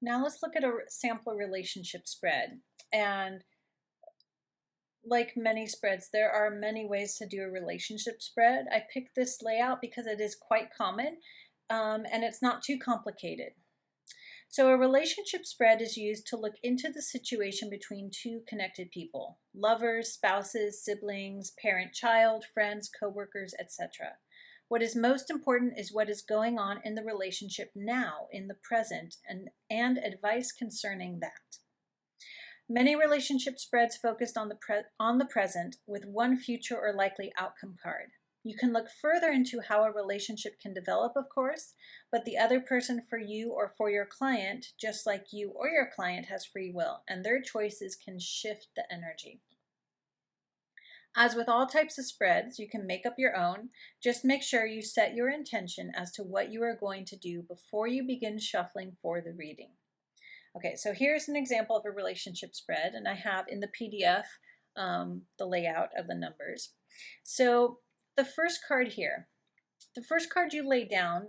Now let's look at a sample relationship spread. And like many spreads, there are many ways to do a relationship spread. I picked this layout because it is quite common and it's not too complicated. So a relationship spread is used to look into the situation between two connected people, lovers, spouses, siblings, parent-child, friends, coworkers, etc. What is most important is what is going on in the relationship now, in the present, and advice concerning that. Many relationship spreads focused on the present with one future or likely outcome card. You can look further into how a relationship can develop, of course, but the other person for you or for your client, just like you or your client, has free will, and their choices can shift the energy. As with all types of spreads, you can make up your own. Just make sure you set your intention as to what you are going to do before you begin shuffling for the reading. Okay, so here's an example of a relationship spread, and I have in the PDF the layout of the numbers. So the first card here, the first card you lay down,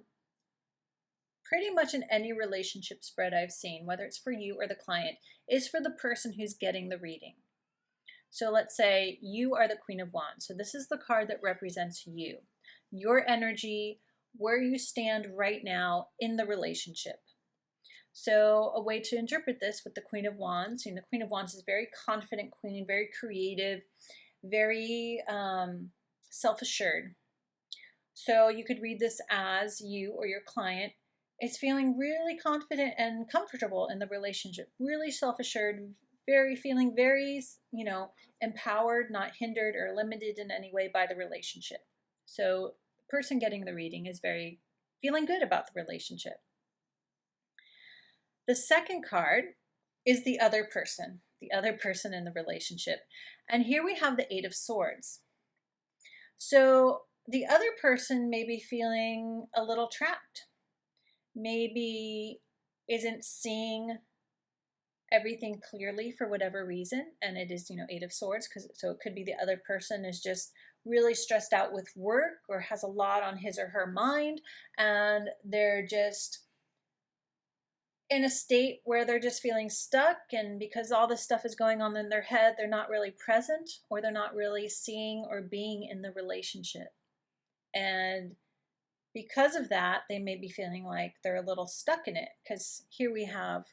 pretty much in any relationship spread I've seen, whether it's for you or the client, is for the person who's getting the reading. So let's say you are the Queen of Wands. So this is the card that represents you, your energy, where you stand right now in the relationship. So a way to interpret this with the Queen of Wands, the Queen of Wands is a very confident queen, very creative, very self-assured. So you could read this as you or your client is feeling really confident and comfortable in the relationship, really self-assured, feeling very, empowered, not hindered or limited in any way by the relationship. So the person getting the reading is very feeling good about the relationship. The second card is the other person in the relationship. And here we have the Eight of Swords. So the other person may be feeling a little trapped, maybe isn't seeing everything clearly for whatever reason, and it is, Eight of Swords, so it could be the other person is just really stressed out with work or has a lot on his or her mind, and they're just in a state where they're just feeling stuck, and because all this stuff is going on in their head, they're not really present, or they're not really seeing or being in the relationship. And because of that, they may be feeling like they're a little stuck in it, because here we have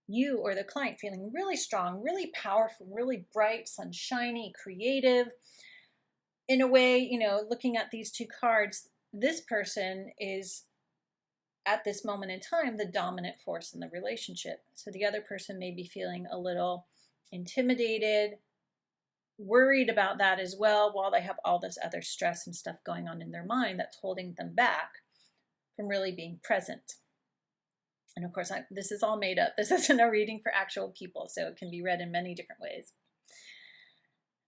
you or the client feeling really strong, really powerful, really bright, sunshiny, creative. In a way, looking at these two cards, this person is at this moment in time the dominant force in the relationship. So the other person may be feeling a little intimidated, worried about that as well, while they have all this other stress and stuff going on in their mind that's holding them back from really being present. And of course, this is all made up. This isn't a reading for actual people, so it can be read in many different ways.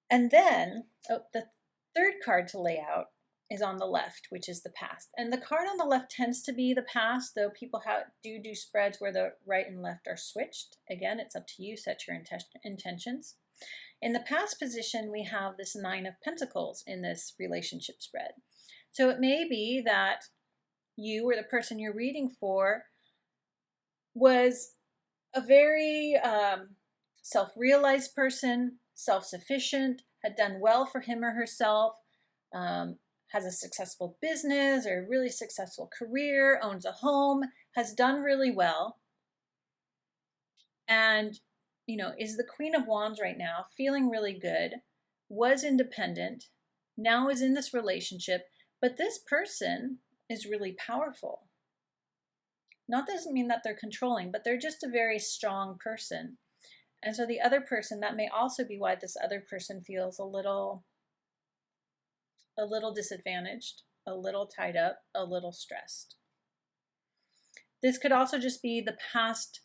And then, the third card to lay out is on the left, which is the past. And the card on the left tends to be the past, though people do spreads where the right and left are switched. Again, it's up to you, set your intentions. In the past position, we have this Nine of Pentacles in this relationship spread. So it may be that you or the person you're reading for was a very self-realized person, self-sufficient, had done well for him or herself, has a successful business or a really successful career, owns a home, has done really well, and is the Queen of Wands right now, feeling really good, was independent, now is in this relationship, but this person is really powerful. Not doesn't mean that they're controlling, but they're just a very strong person. And so the other person, that may also be why this other person feels a little disadvantaged, a little tied up, a little stressed. This could also just be the past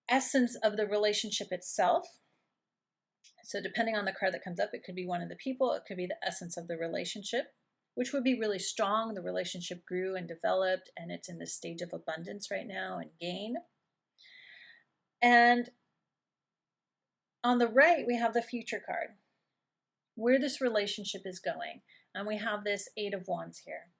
essence of the relationship itself. So depending on the card that comes up, it could be one of the people, it could be the essence of the relationship, which would be really strong. The relationship grew and developed, and it's in this stage of abundance right now and gain. And on the right, we have the future card, where this relationship is going. And we have this Eight of Wands here,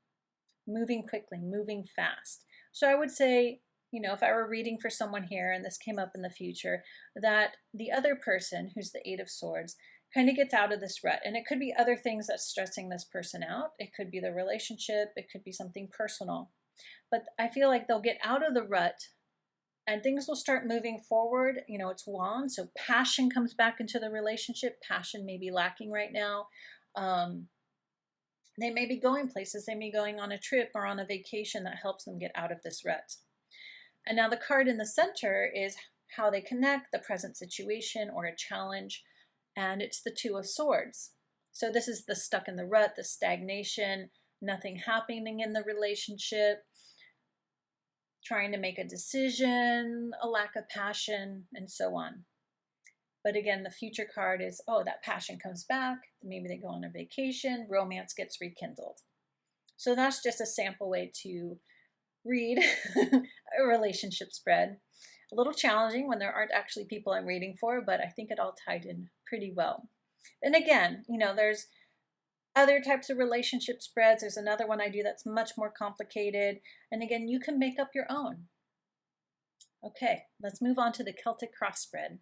moving quickly, moving fast. So I would say if I were reading for someone here and this came up in the future, that the other person, who's the Eight of Swords, kind of gets out of this rut. And it could be other things that's stressing this person out. It could be the relationship, it could be something personal. But I feel like they'll get out of the rut and things will start moving forward. It's wand, so passion comes back into the relationship. Passion may be lacking right now. They may be going places, they may be going on a trip or on a vacation that helps them get out of this rut. And now the card in the center is how they connect, the present situation or a challenge, and it's the Two of Swords. So this is the stuck in the rut, the stagnation, nothing happening in the relationship, trying to make a decision, a lack of passion, and so on. But again, the future card is, oh, that passion comes back. Maybe they go on a vacation, romance gets rekindled. So that's just a sample way to read a relationship spread. A little challenging when there aren't actually people I'm reading for, but I think it all tied in pretty well. And again, there's other types of relationship spreads. There's another one I do that's much more complicated. And again, you can make up your own. Okay, let's move on to the Celtic cross spread.